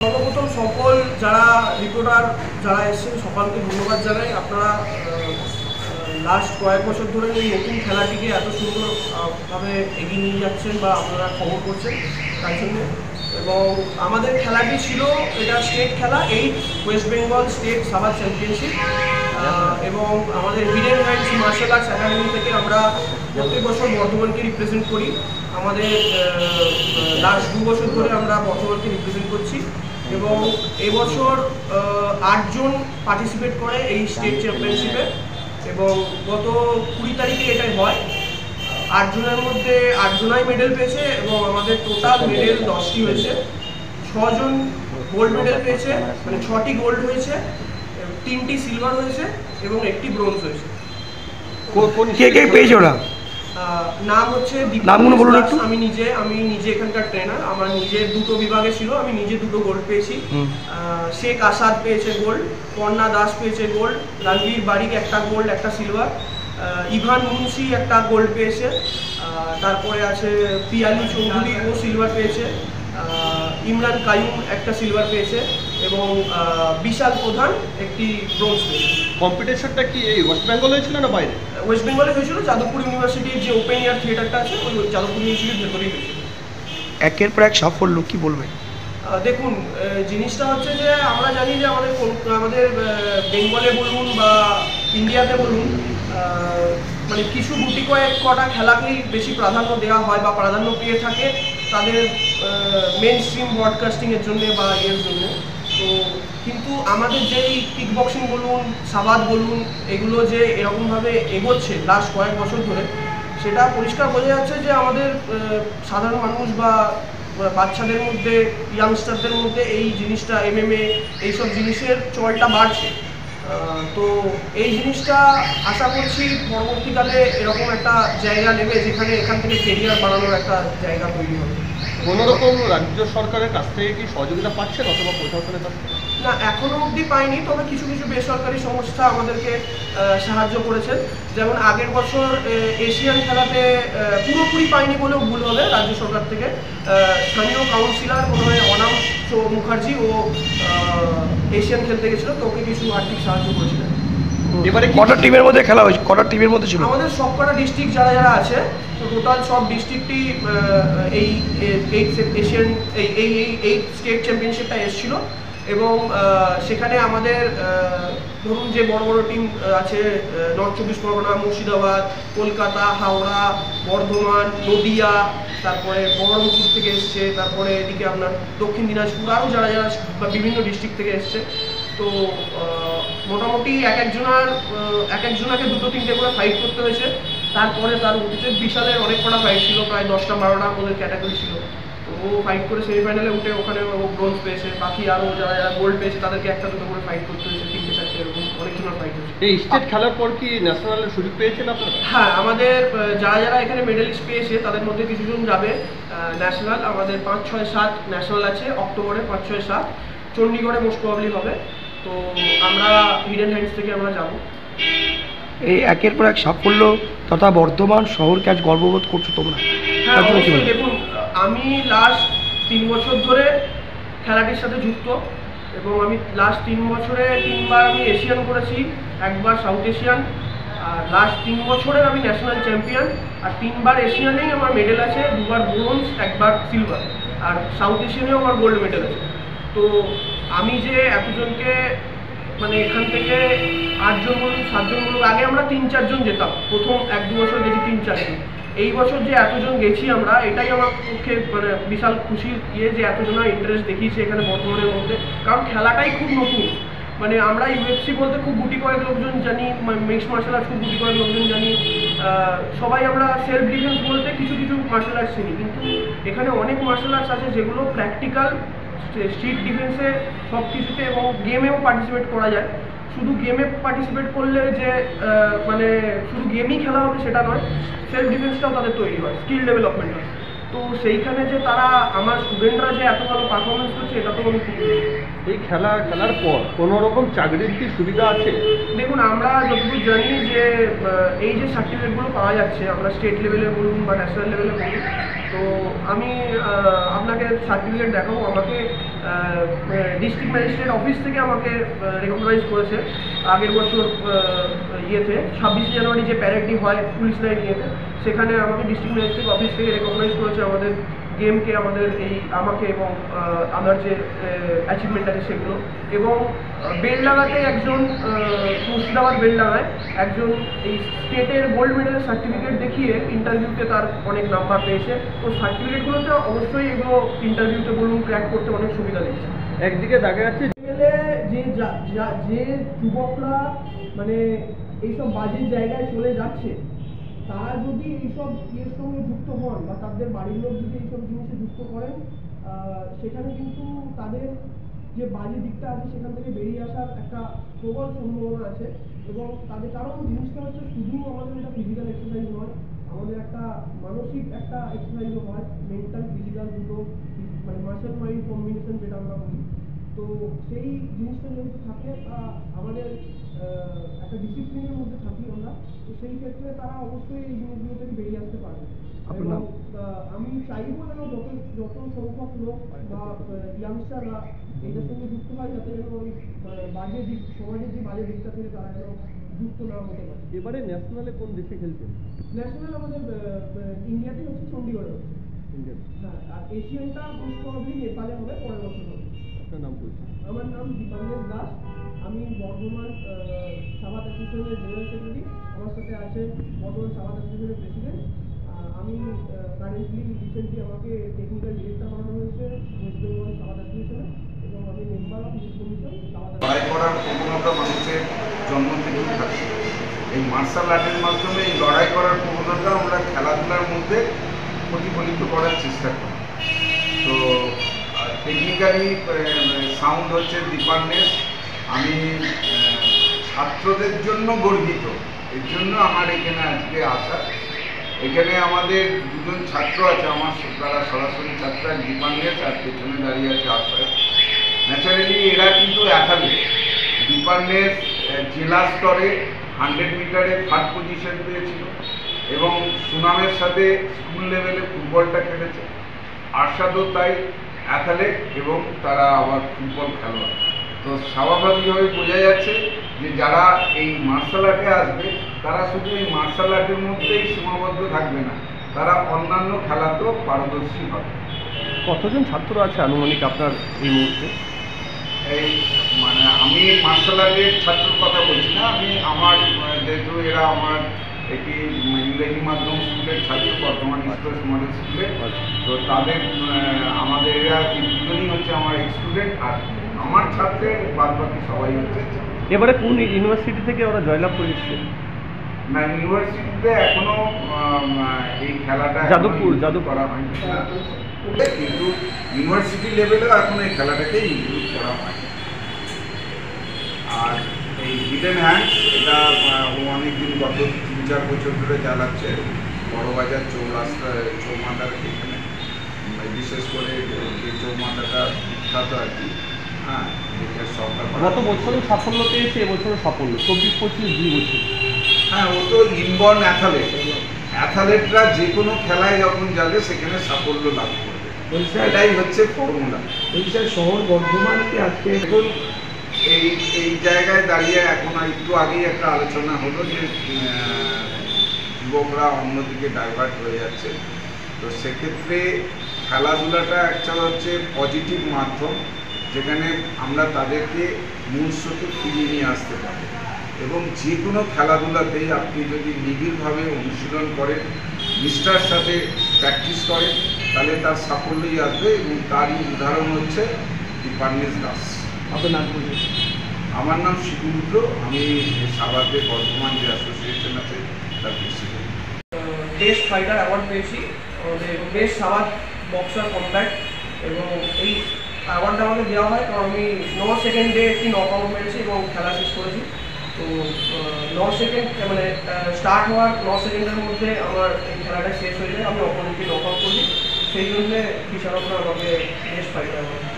সর্বপ্রথম সকল যারা রিপোর্টার যারা এসেছেন সকলকে ধন্যবাদ জানাই। আপনারা লাস্ট কয়েক বছর ধরে এই নতুন খেলাটিকে এত সুন্দরভাবে এগিয়ে নিয়ে যাচ্ছেন বা আপনারা খবর করছেন তার জন্য। এবং আমাদের খেলাটি ছিল এটা স্টেট খেলা, 8 west Bengal state savate championship. এবং আমাদের hidden hands martial arts academy থেকে আমরা প্রত্যেক বছর বর্ধমানকে রিপ্রেজেন্ট করি। আমাদের লাস্ট 2 বছর ধরে আমরা বর্ধমানকে রিপ্রেজেন্ট করছি এবং এবছর 8 জন পার্টিসিপেট করে এই স্টেট চ্যাম্পিয়নশিপে এবং গত 20 তারিখে এটাই হয়। 8 জনের মধ্যে 8 জনাই মেডেল পেয়েছে এবং আমাদের টোটাল মেডেল 10টি হয়েছে। 6 জন গোল্ড মেডেল পেয়েছে, মানে 6টি গোল্ড হয়েছে, 3টি সিলভার হয়েছে এবং 1টি ব্রোঞ্জ হয়েছে। কে কে পেয়েছে ওরা? নাম হচ্ছে আমি নিজে এখানকার ট্রেনার। আমার নিজের 2টো বিভাগে ছিল, আমি নিজে 2টো গোল্ড পেয়েছি। শেখ আসাদ পেয়েছে গোল্ড, কন্যা দাস পেয়েছে গোল্ড, রণবীর বারিক একটা গোল্ড একটা সিলভার, ইভান মুন্সি একটা গোল্ড পেয়েছে, তারপরে আছে পিয়ালি চৌধুরী ও সিলভার পেয়েছে, ইমরান কায়ুম একটা সিলভার পেয়েছে এবং বিশাল প্রধান একটি ব্রোঞ্জ পেয়েছে। কম্পিটিশনটা কি এই ওয়েস্ট বেঙ্গলে হয়েছিল না বাইরে? ওয়েস্ট বেঙ্গলে হয়েছিল, যাদবপুর ইউনিভার্সিটির যে ওপেন এয়ার থিয়েটারটা আছে ওই যাদবপুর ইউনিভার্সিটির ভেতরেই হয়েছিল। একের পর এক সাফল্য কি বলবেন? দেখুন, জিনিসটা হচ্ছে যে আমরা জানি যে আমাদের বেঙ্গলে বলুন বা ইন্ডিয়াতে বলুন, মানে কিছু গুটি কটা খেলাকেই বেশি প্রাধান্য দেওয়া হয় বা প্রাধান্য পেয়ে থাকে তাদের মেন স্ট্রিম ব্রডকাস্টিংয়ের জন্য বা এর জন্য। তো কিন্তু আমাদের যেই কিক বক্সিং বলুন, সাবাদ বলুন, এগুলো যে এরকমভাবে এগোচ্ছে লাস্ট কয়েক বছর ধরে, সেটা পরিষ্কার বোঝা যাচ্ছে যে আমাদের সাধারণ মানুষ বা বাচ্চাদের মধ্যে, ইয়াংস্টারদের মধ্যে এই জিনিসটা MMA এইসব জিনিসের চলটা বাড়ছে। তো এই জিনিসটা আশা করছি পরবর্তীকালে এরকম একটা জায়গা নেবে যেখানে এখান থেকে কেরিয়ার বানানোর একটা জায়গা তৈরি হবে। কোনোরকম রাজ্য সরকারের কাছ থেকে কি সহযোগিতা পাচ্ছেন অথবা প্রশাসনের কাছ থেকে? না, এখনো অবধি পাইনি, তবে কিছু কিছু বেসরকারি সংস্থা আমাদেরকে সাহায্য করেছেন। যেমন আগের বছর এশিয়ান খেলাতে পুরোপুরি পাইনি বলেও ভুল হবে, রাজ্য সরকার থেকে স্থানীয় কাউন্সিলর মনে হয় অনাম মুখার্জি ও এশিয়ান খেলতে গেছিল, তো ওকে কিছু আর্থিক সাহায্য করেছিলেন। এবারে কটা টিমের মধ্যে খেলা হয়েছে? কটা টিমের মধ্যে ছিল? আমাদের সবকটা ডিস্ট্রিক্ট যারা যারা আছে, তো টোটাল সব ডিস্ট্রিক্টই এই এশিয়ান এই স্টেট চ্যাম্পিয়নশিপটা এসেছিল এবং সেখানে আমাদের ধরুন যে বড় বড় টিম আছে, নর্থ 24 পরগনা, মুর্শিদাবাদ, কলকাতা, হাওড়া, বর্ধমান, নদিয়া, তারপরে বহরমপুর থেকে এসছে, তারপরে এদিকে আপনার দক্ষিণ দিনাজপুর, আরও যারা যারা বিভিন্ন ডিস্ট্রিক্ট থেকে এসছে। তো মোটামুটি এক একজনাকে 2-3টে করে ফাইট করতে হয়েছে। তারপরে তার উঠেছে বিশালের অনেক কটা ফাইট ছিল, প্রায় 10টা-12টা ওদের ক্যাটাগরি ছিল। তো ও ফাইট করে সেমিফাইনালে উঠে ওখানে ও ব্রোঞ্জ পেয়েছে। বাকি আরও যারা যারা গোল্ড পেয়েছে তাদেরকে 1-2 করে ফাইট করতে হয়েছে, 3-4টে এরকম অনেকজনের ফাইট হয়েছে। এই স্টেট খেলার পর কি ন্যাশনালের সুযোগ পেয়েছেন আপনারা? হ্যাঁ, আমাদের যারা যারা এখানে মেডেলিস্ট পেয়েছে তাদের মধ্যে কিছুজন যাবে ন্যাশনাল। আমাদের 5, 6, 7 ন্যাশনাল আছে অক্টোবরে, 5, 6, 7 চণ্ডীগড়ে মোস্ট প্রবাবলি হবে। তো আমরা হিডেন হ্যান্ডস থেকে আমরা যাব। এই একের পর এক সাফল্য তথা বর্ধমান শহরকে আজ গর্ববোধ করছো তোমরা? হ্যাঁ, দেখুন, আমি লাস্ট 3 বছর ধরে খেলাটির সাথে যুক্ত এবং আমি লাস্ট 3 বছরে 3বার আমি এশিয়ান করেছি, 1বার সাউথ এশিয়ান, আর লাস্ট 3 বছরের আমি ন্যাশনাল চ্যাম্পিয়ন। আর 3বার এশিয়ানেই আমার মেডেল আছে, 2বার ব্রোঞ্জ, 1বার সিলভার, আর সাউথ এশিয়ানেও আমার গোল্ড মেডেল আছে। তো আমি যে এতজনকে, মানে এখান থেকে 8 জন বলুন 7 জন বলুন, আগে আমরা 3-4 জন যেতাম, প্রথম 1-2 বছর গেছি 3-4 জন। এই বছর যে এতজন গেছি আমরা, এটাই আমার পক্ষে মানে বিশাল খুশির যে এতজনা ইন্টারেস্ট দেখিয়েছে এখানে বর্তমানের মধ্যে। কারণ খেলাটাই খুব নতুন, মানে আমরা UFC বলতে খুব গুটি কয়েক লোকজন জানি, মিক্সড মার্শাল আর্টস খুব গুটি কয়েক লোকজন জানি, সবাই আমরা সেলফ ডিফেন্স বলতে কিছু কিছু মার্শাল আর্টস চিনি, কিন্তু এখানে অনেক মার্শাল আর্টস আছে যেগুলো প্র্যাকটিক্যাল, স্ট্রিট ডিফেন্সে সব কিছুতে এবং গেমেও পার্টিসিপেট করা যায়। শুধু গেমে পার্টিসিপেট করলে যে মানে শুধু গেমই খেলা হবে সেটা নয়, সেলফ ডিফেন্সটাও তাদের তৈরি হয়, স্কিল ডেভেলপমেন্ট হয়। তো সেইখানে যে তারা, আমার স্টুডেন্টরা যে এত ভালো পারফরমেন্স করছে, এটা তো আমি খুবই। এই খেলার পর কোনো রকম চাকরির কি সুবিধা আছে? দেখুন, আমরা যতটুকু জানি যে এই যে সার্টিফিকেটগুলো পাওয়া যাচ্ছে, আমরা স্টেট লেভেলে বলুন বা ন্যাশনাল লেভেলে বলুন, তো আমি আপনাকে সার্টিফিকেট দেখাবো। আমাকে ডিস্ট্রিক্ট ম্যাজিস্ট্রেট অফিস থেকে আমাকে রেকগনাইজ করেছে আগের বছর ইয়েতে 26 জানুয়ারি যে প্যারেডটি হয় পুলিশ লাইন ইয়েতে, সেখানে আমাকে ডিস্ট্রিক্ট ম্যাজিস্ট্রেট অফিস থেকে রেকগনাইজ করেছে আমাদের গেমকে, আমাকে এবং আমার যে অ্যাচিভমেন্ট আছে সেগুলো। এবং বেলডাঙাতে একজন মুর্শিদাবাদ বেলডাঙায় একজন এই স্টেটের গোল্ড মেডেলের সার্টিফিকেট দেখিয়ে ইন্টারভিউতে তার অনেক নাম্বার পেয়েছে। তো সার্টিফিকেটগুলোতে অবশ্যই এগুলো ইন্টারভিউতে বলুন ক্র্যাক করতে অনেক সুবিধা দিচ্ছে। একদিকে দেখা যাচ্ছে যে যুবকরা মানে এইসব বাজে জায়গায় চলে যাচ্ছে, তারা যদি এইসব ইয়ের সঙ্গে যুক্ত হন বা তাদের বাড়ির লোক যদি এইসব জিনিসে যুক্ত করেন, সেখানে কিন্তু তাদের যে বাজে দিকটা আছে সেখান থেকে বেরিয়ে আসার একটা প্রবল সম্ভাবনা আছে। এবং তাদের কারণ জিনিসটা হচ্ছে শুধু আমাদের এটা ফিজিক্যাল এক্সারসাইজ নয়, আমাদের একটা মানসিক একটা এক্সারসাইজও হয়, মেন্টাল ফিজিক্যাল দুটো, মানে মাসেল মাইন্ড কম্বিনেশন যেটা আমরা বলি। তো সেই জিনিসটা যদি থাকে আমাদের একটা ডিসিপ্লিনের মধ্যে থাকি আমরা, তো সেই ক্ষেত্রে তারা অবশ্যই এই জিনিসগুলো থেকে বেরিয়ে আসতে পারবে। এবং আমি চাইবো যেন যত সংখ্যক লোক বা ইয়াংস্টাররা এইটার সঙ্গে যুক্ত হয়, যাতে যেন ওই বাজে দিক, সমাজের যে বাজে দিকটা থেকে তারা যেন যুক্ত না হতে পারে। এবারে ন্যাশনালে কোন দেশে খেলছেন? ন্যাশনাল আমাদের ইন্ডিয়াতেই হচ্ছে, চণ্ডীগড়ে হচ্ছে। হ্যাঁ, আর এশিয়ানটা মোস্ট প্রবাবলি নেপালে হবে পরের বছর হবে। আপনার নাম বলছি? আমার নাম দীপাঞ্জন দাস, আমি বর্ধমান সাবাত অ্যাসোসিয়েশনের জেনারেল সেক্রেটারি। আমার সাথে আছে বর্ধমান সাবাত অ্যাসোসিয়েশনের প্রেসিডেন্ট। আমি কারেন্টলি রিসেন্টলি আমাকে টেকনিক্যাল ডিরেক্টর বানানো হয়েছে ওয়েস্ট বেঙ্গল সাবাত অ্যাসোসিয়েশনে, এবং আমি মেম্বার অফ ইউথ কমিশন সাবাত। লড়াই করার প্রবণতা মানুষের জন্ম থেকেই থাকে। এই মার্শাল আর্টের মাধ্যমে এই লড়াই করার প্রবণতা আমরা খেলাধুলার মধ্যে প্রতিফলিত করার চেষ্টা করি। তো টেকনিক্যালি সাউন্ড হচ্ছে দীপান্বেশ। আমি ছাত্রদের জন্য গর্বিত, এর জন্য আমার এখানে আজকে আসা। এখানে আমাদের দুজন ছাত্র আছে আমার, তারা সরাসরি ছাত্র, দীপান্বেশ আর পেছনে দাঁড়িয়ে আছে আশা। ন্যাচারালি এরা কিন্তু অ্যাথলিট। দীপান্বেশ জেলা স্তরে 100 মিটারে 3rd পজিশন পেয়েছিল এবং সুনামের সাথে স্কুল লেভেলে ফুটবলটা খেলেছে। আশাদও তাই অ্যাথলেট এবং তারা আবার ফুটবল খেলোয়াড়। তো স্বাভাবিকভাবে বোঝা যাচ্ছে যে যারা এই মার্শাল আর্টে আসবে তারা শুধু এই মার্শাল আর্টের মধ্যেই সীমাবদ্ধ থাকবে না, তারা অন্যান্য খেলাতেও পারদর্শী হবে। কতজন ছাত্র আছে আনুমানিক আপনার এই মুহূর্তে? এই মানে আমি মার্শাল আর্টের ছাত্রের কথা বলছি না, আমি আমার যেহেতু এরা আমার একটি ইংরেজি মাধ্যম স্কুলের ছাত্র, বর্তমান স্কুল মডেল স্কুলে। তো তাদের আমাদের এরা দুজনই হচ্ছে আমার স্টুডেন্ট, আর আমার ছাত্রের বাদ বাকি সবাই হচ্ছে। এবারে কোন ইউনিভার্সিটি থেকে ওরা জয়লাভ করেছে? না, ইউনিভার্সিটিতে এখনো এই খেলাটা যাদবপুর করা হয়নি, কিন্তু ইউনিভার্সিটি লেভেলেও এখন এই খেলাটাকে ইনক্লুড করা হয়। আর এই হিডেন হ্যান্ডস এটা অনেকদিন গত 3-4 বছর ধরে চালাচ্ছে বড়বাজার চৌমাথার এখানে, বিশেষ করে যে চৌমাথাটা বিখ্যাত আর কি। হ্যাঁ, সরকার গত বছরও সাফল্য পেয়েছে, এবছরও সাফল্য 24-25 2 বছর। হ্যাঁ, ও তো ইনবর্ন অ্যাথলেট। অ্যাথলেটরা যে কোনো খেলায় যখন যাবে সেখানে সাফল্য লাভ করবে, এটাই হচ্ছে ফর্মুলা। শহর বর্ধমানকে আজকে এখন এই জায়গায় দাঁড়িয়ে এখন একটু আগেই একটা আলোচনা হলো যে যুবকরা অন্যদিকে ডাইভার্ট হয়ে যাচ্ছে। তো সেক্ষেত্রে খেলাধুলাটা একটা হচ্ছে পজিটিভ মাধ্যম, যেখানে আমরা তাদেরকে মূল স্রোতে ফিরিয়ে নিয়ে আসতে পারি। এবং যে কোনো খেলাধুলাতেই আপনি যদি নিবিড়ভাবে অনুশীলন করেন, নিষ্ঠার সাথে প্র্যাকটিস করেন, তাহলে তার সাফল্যই আসবে। এবং তারই উদাহরণ হচ্ছে দীপান্বেশ দাস। আপনার নাম বলুন? আমার নাম শিবুরুদ্র, আমি সাবাতে বর্ধমান যে অ্যাসোসিয়েশন আছে তার প্রেসিডেন্ট। বেস্ট ফাইটার অ্যাওয়ার্ড পেয়েছি, আমাদের বেস্ট সাবাত বক্সার কম্ব্যাট, এবং এই অ্যাওয়ার্ডটা আমাকে দেওয়া হয় কারণ আমি 9 সেকেন্ডে একটি নক আউট মেরেছি এবং খেলা শেষ করেছি। তো 9 সেকেন্ড মানে স্টার্ট হওয়ার 9 সেকেন্ডের মধ্যে আমার এই খেলাটা শেষ হয়ে যায়, আমি অপোনেন্টকে নক আউট করি। সেই জন্যে বিচারকরা আমাকে বেস্ট ফাইটার অ্যাওয়ার্ড